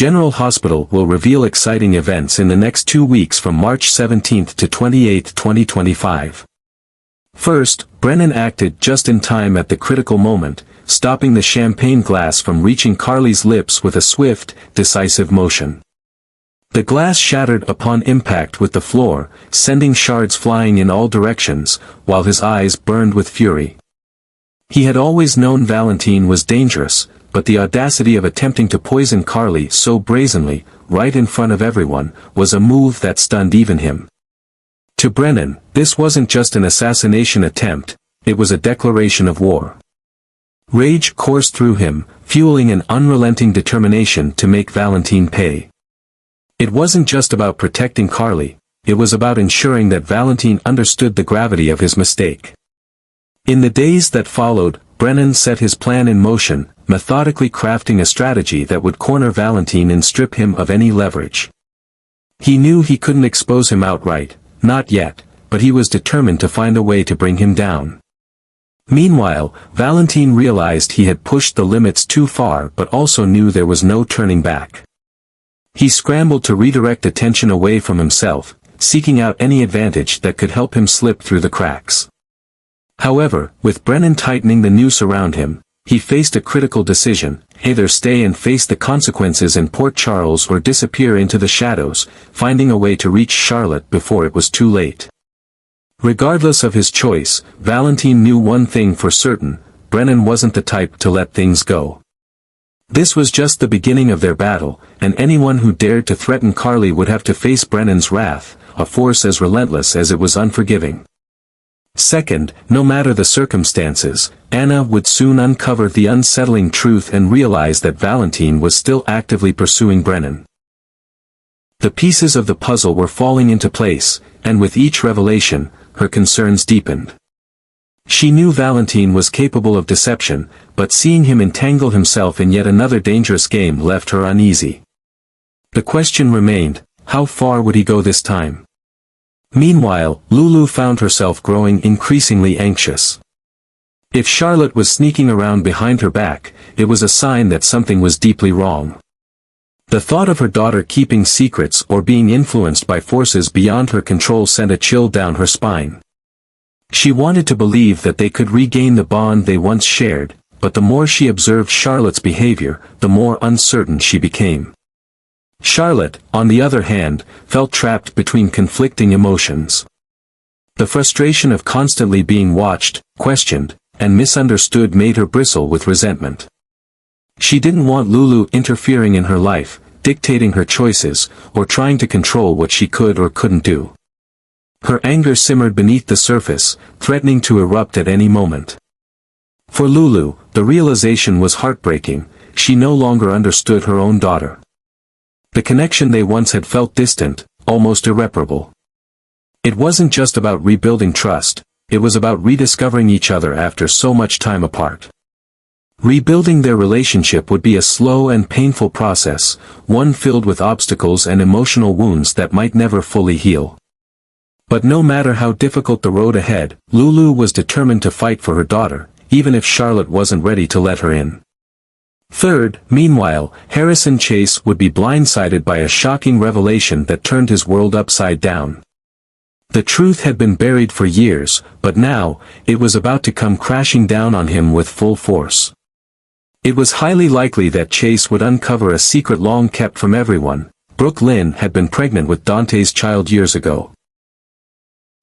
General Hospital will reveal exciting events in the next 2 weeks from March 17 to 28, 2025. First, Brennan acted just in time at the critical moment, stopping the champagne glass from reaching Carly's lips with a swift, decisive motion. The glass shattered upon impact with the floor, sending shards flying in all directions, while his eyes burned with fury. He had always known Valentine was dangerous, but the audacity of attempting to poison Carly so brazenly, right in front of everyone, was a move that stunned even him. To Brennan, this wasn't just an assassination attempt, it was a declaration of war. Rage coursed through him, fueling an unrelenting determination to make Valentine pay. It wasn't just about protecting Carly, it was about ensuring that Valentine understood the gravity of his mistake. In the days that followed, Brennan set his plan in motion, methodically crafting a strategy that would corner Valentine and strip him of any leverage. He knew he couldn't expose him outright, not yet, but he was determined to find a way to bring him down. Meanwhile, Valentine realized he had pushed the limits too far but also knew there was no turning back. He scrambled to redirect attention away from himself, seeking out any advantage that could help him slip through the cracks. However, with Brennan tightening the noose around him, he faced a critical decision: either stay and face the consequences in Port Charles or disappear into the shadows, finding a way to reach Charlotte before it was too late. Regardless of his choice, Valentine knew one thing for certain: Brennan wasn't the type to let things go. This was just the beginning of their battle, and anyone who dared to threaten Carly would have to face Brennan's wrath, a force as relentless as it was unforgiving. Second, no matter the circumstances, Anna would soon uncover the unsettling truth and realize that Valentine was still actively pursuing Brennan. The pieces of the puzzle were falling into place, and with each revelation, her concerns deepened. She knew Valentine was capable of deception, but seeing him entangle himself in yet another dangerous game left her uneasy. The question remained: how far would he go this time? Meanwhile, Lulu found herself growing increasingly anxious. If Charlotte was sneaking around behind her back, it was a sign that something was deeply wrong. The thought of her daughter keeping secrets or being influenced by forces beyond her control sent a chill down her spine. She wanted to believe that they could regain the bond they once shared, but the more she observed Charlotte's behavior, the more uncertain she became. Charlotte, on the other hand, felt trapped between conflicting emotions. The frustration of constantly being watched, questioned, and misunderstood made her bristle with resentment. She didn't want Lulu interfering in her life, dictating her choices, or trying to control what she could or couldn't do. Her anger simmered beneath the surface, threatening to erupt at any moment. For Lulu, the realization was heartbreaking: she no longer understood her own daughter. The connection they once had felt distant, almost irreparable. It wasn't just about rebuilding trust, it was about rediscovering each other after so much time apart. Rebuilding their relationship would be a slow and painful process, one filled with obstacles and emotional wounds that might never fully heal. But no matter how difficult the road ahead, Lulu was determined to fight for her daughter, even if Charlotte wasn't ready to let her in. Third, meanwhile, Harrison Chase would be blindsided by a shocking revelation that turned his world upside down. The truth had been buried for years, but now, it was about to come crashing down on him with full force. It was highly likely that Chase would uncover a secret long kept from everyone: Brooke Lynn had been pregnant with Dante's child years ago.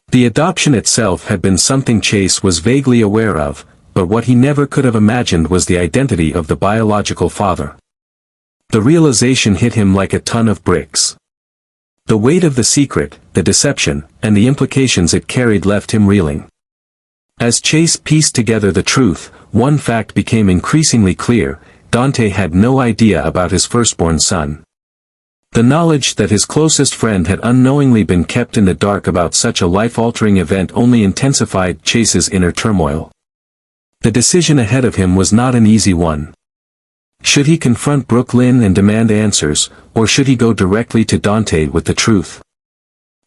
The adoption itself had been something Chase was vaguely aware of, but what he never could have imagined was the identity of the biological father. The realization hit him like a ton of bricks. The weight of the secret, the deception, and the implications it carried left him reeling. As Chase pieced together the truth, one fact became increasingly clear: Dante had no idea about his firstborn son. The knowledge that his closest friend had unknowingly been kept in the dark about such a life-altering event only intensified Chase's inner turmoil. The decision ahead of him was not an easy one. Should he confront Brooke Lynn and demand answers, or should he go directly to Dante with the truth?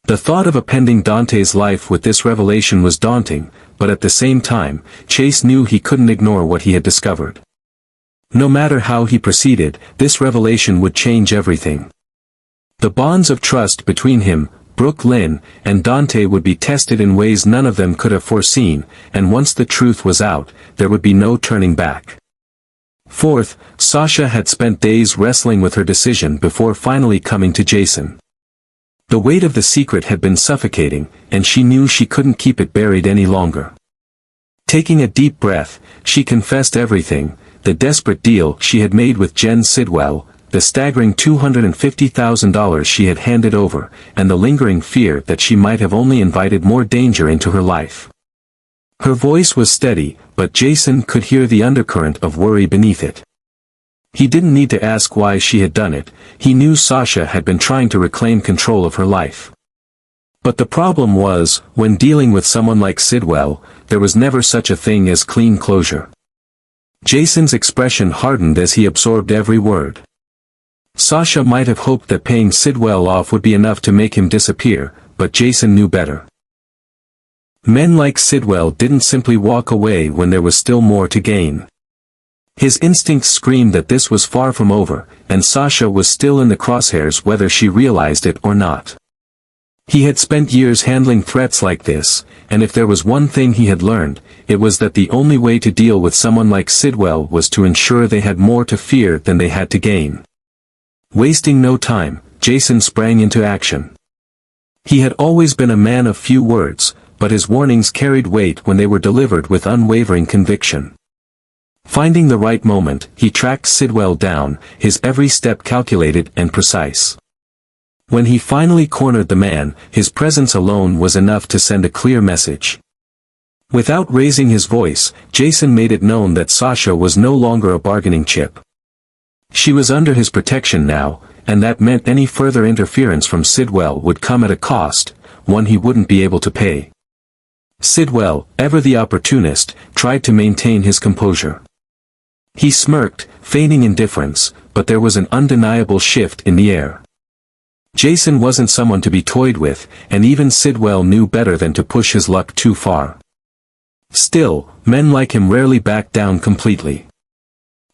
The thought of appending Dante's life with this revelation was daunting, but at the same time, Chase knew he couldn't ignore what he had discovered. No matter how he proceeded, this revelation would change everything. The bonds of trust between him, Brooke Lynn, and Dante would be tested in ways none of them could have foreseen, and once the truth was out, there would be no turning back. Fourth, Sasha had spent days wrestling with her decision before finally coming to Jason. The weight of the secret had been suffocating, and she knew she couldn't keep it buried any longer. Taking a deep breath, she confessed everything: the desperate deal she had made with Jen Sidwell, the staggering $250,000 she had handed over, and the lingering fear that she might have only invited more danger into her life. Her voice was steady, but Jason could hear the undercurrent of worry beneath it. He didn't need to ask why she had done it. He knew Sasha had been trying to reclaim control of her life. But the problem was, when dealing with someone like Sidwell, there was never such a thing as clean closure. Jason's expression hardened as he absorbed every word. Sasha might have hoped that paying Sidwell off would be enough to make him disappear, but Jason knew better. Men like Sidwell didn't simply walk away when there was still more to gain. His instincts screamed that this was far from over, and Sasha was still in the crosshairs whether she realized it or not. He had spent years handling threats like this, and if there was one thing he had learned, it was that the only way to deal with someone like Sidwell was to ensure they had more to fear than they had to gain. Wasting no time, Jason sprang into action. He had always been a man of few words, but his warnings carried weight when they were delivered with unwavering conviction. Finding the right moment, he tracked Sidwell down, his every step calculated and precise. When he finally cornered the man, his presence alone was enough to send a clear message. Without raising his voice, Jason made it known that Sasha was no longer a bargaining chip. She was under his protection now, and that meant any further interference from Sidwell would come at a cost, one he wouldn't be able to pay. Sidwell, ever the opportunist, tried to maintain his composure. He smirked, feigning indifference, but there was an undeniable shift in the air. Jason wasn't someone to be toyed with, and even Sidwell knew better than to push his luck too far. Still, men like him rarely backed down completely.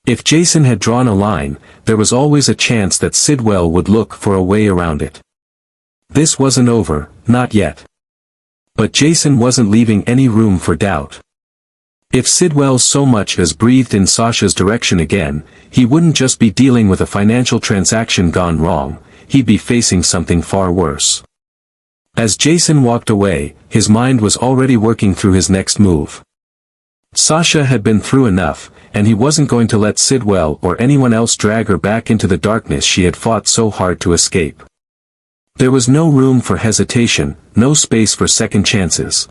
If Jason had drawn a line, there was always a chance that Sidwell would look for a way around it. This wasn't over, not yet. But Jason wasn't leaving any room for doubt. If Sidwell so much as breathed in Sasha's direction again, he wouldn't just be dealing with a financial transaction gone wrong, he'd be facing something far worse. As Jason walked away, his mind was already working through his next move. Sasha had been through enough, and he wasn't going to let Sidwell or anyone else drag her back into the darkness she had fought so hard to escape. There was no room for hesitation, no space for second chances.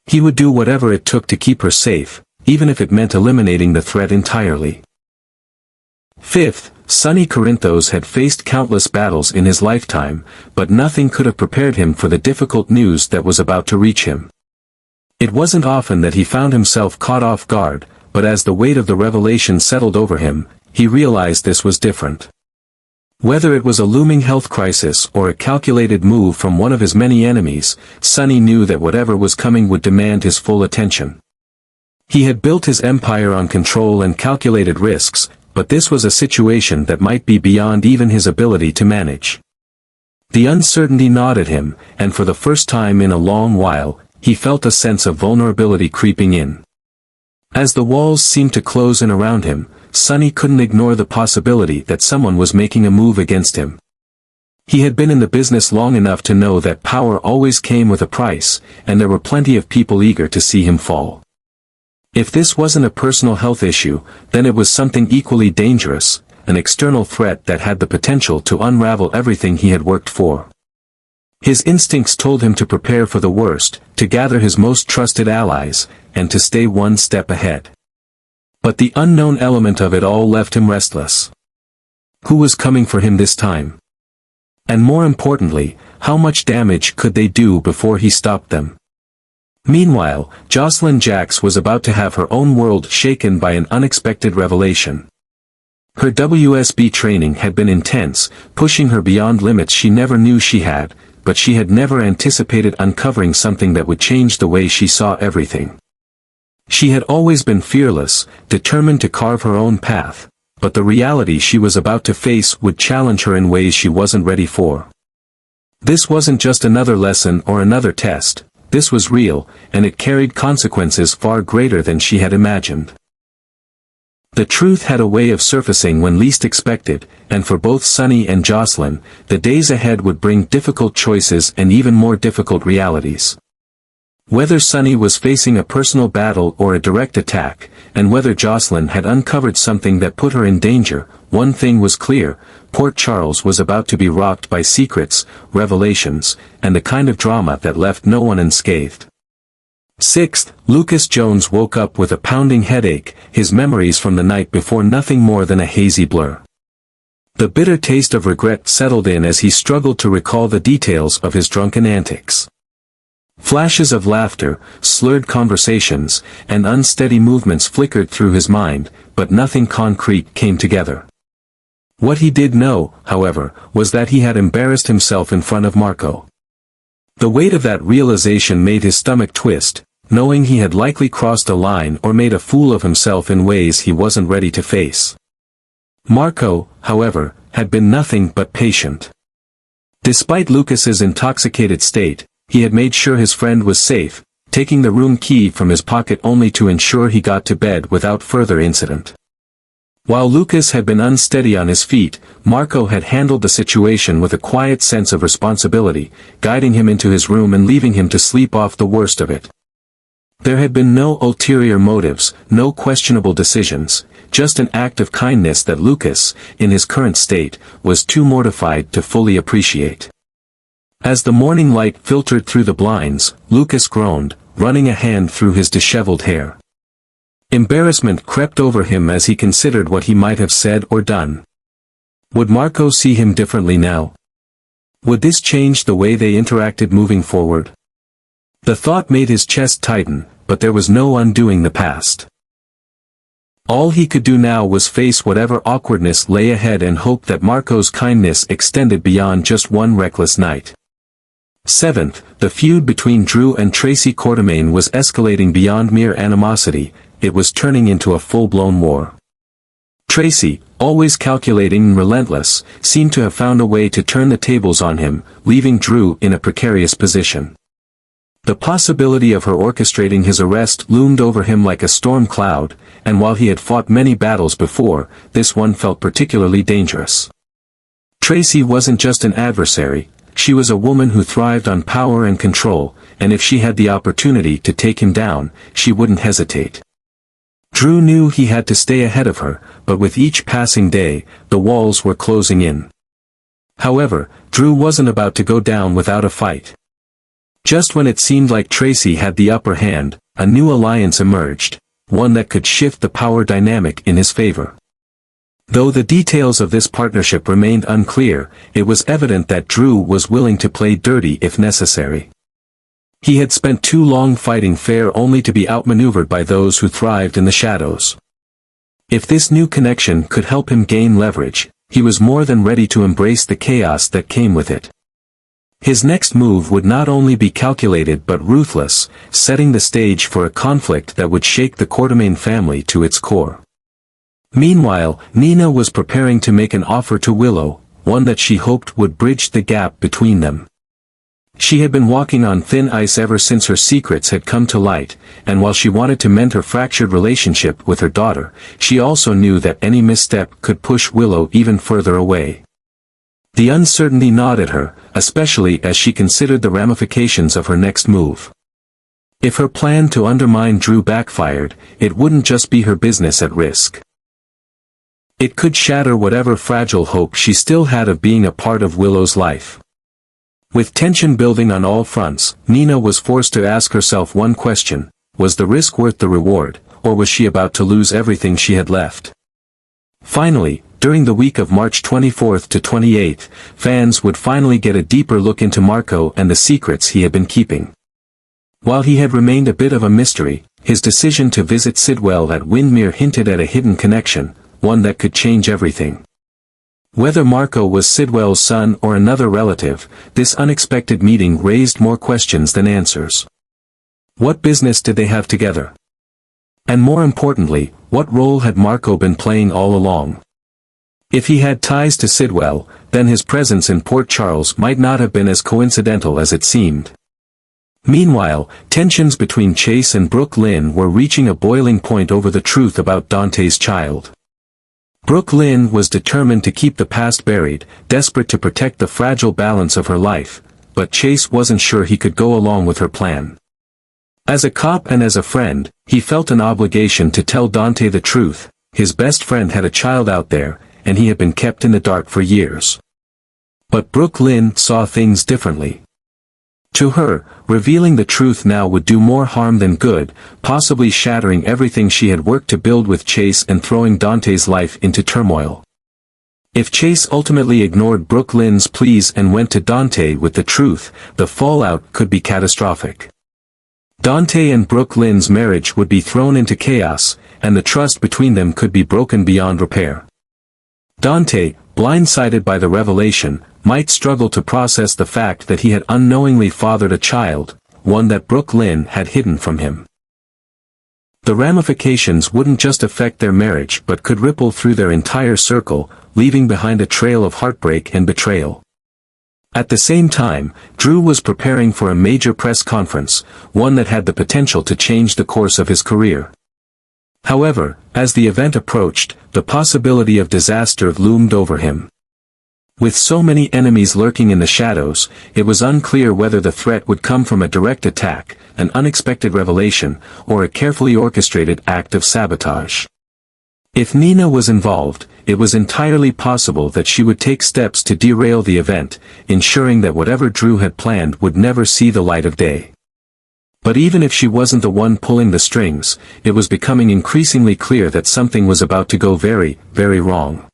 He would do whatever it took to keep her safe, even if it meant eliminating the threat entirely. Fifth, Sonny Corinthos had faced countless battles in his lifetime, but nothing could have prepared him for the difficult news that was about to reach him. It wasn't often that he found himself caught off guard, but as the weight of the revelation settled over him, he realized this was different. Whether it was a looming health crisis or a calculated move from one of his many enemies, Sonny knew that whatever was coming would demand his full attention. He had built his empire on control and calculated risks, but this was a situation that might be beyond even his ability to manage. The uncertainty gnawed at him, and for the first time in a long while, he felt a sense of vulnerability creeping in. As the walls seemed to close in around him, Sonny couldn't ignore the possibility that someone was making a move against him. He had been in the business long enough to know that power always came with a price, and there were plenty of people eager to see him fall. If this wasn't a personal health issue, then it was something equally dangerous, an external threat that had the potential to unravel everything he had worked for. His instincts told him to prepare for the worst, to gather his most trusted allies, and to stay one step ahead. But the unknown element of it all left him restless. Who was coming for him this time? And more importantly, how much damage could they do before he stopped them? Meanwhile, Jocelyn Jacks was about to have her own world shaken by an unexpected revelation. Her WSB training had been intense, pushing her beyond limits she never knew she had, but she had never anticipated uncovering something that would change the way she saw everything. She had always been fearless, determined to carve her own path, but the reality she was about to face would challenge her in ways she wasn't ready for. This wasn't just another lesson or another test, this was real, and it carried consequences far greater than she had imagined. The truth had a way of surfacing when least expected, and for both Sunny and Jocelyn, the days ahead would bring difficult choices and even more difficult realities. Whether Sunny was facing a personal battle or a direct attack, and whether Jocelyn had uncovered something that put her in danger, one thing was clear: Port Charles was about to be rocked by secrets, revelations, and the kind of drama that left no one unscathed. 6th, Lucas Jones woke up with a pounding headache, his memories from the night before nothing more than a hazy blur. The bitter taste of regret settled in as he struggled to recall the details of his drunken antics. Flashes of laughter, slurred conversations, and unsteady movements flickered through his mind, but nothing concrete came together. What he did know, however, was that he had embarrassed himself in front of Marco. The weight of that realization made his stomach twist, knowing he had likely crossed a line or made a fool of himself in ways he wasn't ready to face. Marco, however, had been nothing but patient. Despite Lucas's intoxicated state, he had made sure his friend was safe, taking the room key from his pocket only to ensure he got to bed without further incident. While Lucas had been unsteady on his feet, Marco had handled the situation with a quiet sense of responsibility, guiding him into his room and leaving him to sleep off the worst of it. There had been no ulterior motives, no questionable decisions, just an act of kindness that Lucas, in his current state, was too mortified to fully appreciate. As the morning light filtered through the blinds, Lucas groaned, running a hand through his disheveled hair. Embarrassment crept over him as he considered what he might have said or done. Would Marco see him differently now? Would this change the way they interacted moving forward? The thought made his chest tighten, but there was no undoing the past. All he could do now was face whatever awkwardness lay ahead and hope that Marco's kindness extended beyond just one reckless night. 7th, the feud between Drew and Tracy Quartermaine was escalating beyond mere animosity, it was turning into a full-blown war. Tracy, always calculating and relentless, seemed to have found a way to turn the tables on him, leaving Drew in a precarious position. The possibility of her orchestrating his arrest loomed over him like a storm cloud, and while he had fought many battles before, this one felt particularly dangerous. Tracy wasn't just an adversary, she was a woman who thrived on power and control, and if she had the opportunity to take him down, she wouldn't hesitate. Drew knew he had to stay ahead of her, but with each passing day, the walls were closing in. However, Drew wasn't about to go down without a fight. Just when it seemed like Tracy had the upper hand, a new alliance emerged, one that could shift the power dynamic in his favor. Though the details of this partnership remained unclear, it was evident that Drew was willing to play dirty if necessary. He had spent too long fighting fair only to be outmaneuvered by those who thrived in the shadows. If this new connection could help him gain leverage, he was more than ready to embrace the chaos that came with it. His next move would not only be calculated but ruthless, setting the stage for a conflict that would shake the Quartermaine family to its core. Meanwhile, Nina was preparing to make an offer to Willow, one that she hoped would bridge the gap between them. She had been walking on thin ice ever since her secrets had come to light, and while she wanted to mend her fractured relationship with her daughter, she also knew that any misstep could push Willow even further away. The uncertainty gnawed at her, especially as she considered the ramifications of her next move. If her plan to undermine Drew backfired, it wouldn't just be her business at risk. It could shatter whatever fragile hope she still had of being a part of Willow's life. With tension building on all fronts, Nina was forced to ask herself one question: was the risk worth the reward, or was she about to lose everything she had left? Finally, during the week of March 24th to 28th, fans would finally get a deeper look into Marco and the secrets he had been keeping. While he had remained a bit of a mystery, his decision to visit Sidwell at Windmere hinted at a hidden connection, one that could change everything. Whether Marco was Sidwell's son or another relative, this unexpected meeting raised more questions than answers. What business did they have together? And more importantly, what role had Marco been playing all along? If he had ties to Sidwell, then his presence in Port Charles might not have been as coincidental as it seemed. Meanwhile, tensions between Chase and Brooke Lynn were reaching a boiling point over the truth about Dante's child. Brooke Lynn was determined to keep the past buried, desperate to protect the fragile balance of her life, but Chase wasn't sure he could go along with her plan. As a cop and as a friend, he felt an obligation to tell Dante the truth. His best friend had a child out there, and he had been kept in the dark for years. But Brooke Lynn saw things differently. To her, revealing the truth now would do more harm than good, possibly shattering everything she had worked to build with Chase and throwing Dante's life into turmoil. If Chase ultimately ignored Brooke Lynn's pleas and went to Dante with the truth, the fallout could be catastrophic. Dante and Brooke Lynn's marriage would be thrown into chaos, and the trust between them could be broken beyond repair. Dante, blindsided by the revelation, might struggle to process the fact that he had unknowingly fathered a child, one that Brooke Lynn had hidden from him. The ramifications wouldn't just affect their marriage but could ripple through their entire circle, leaving behind a trail of heartbreak and betrayal. At the same time, Drew was preparing for a major press conference, one that had the potential to change the course of his career. However, as the event approached, the possibility of disaster loomed over him. With so many enemies lurking in the shadows, it was unclear whether the threat would come from a direct attack, an unexpected revelation, or a carefully orchestrated act of sabotage. If Nina was involved, it was entirely possible that she would take steps to derail the event, ensuring that whatever Drew had planned would never see the light of day. But even if she wasn't the one pulling the strings, it was becoming increasingly clear that something was about to go very, very wrong.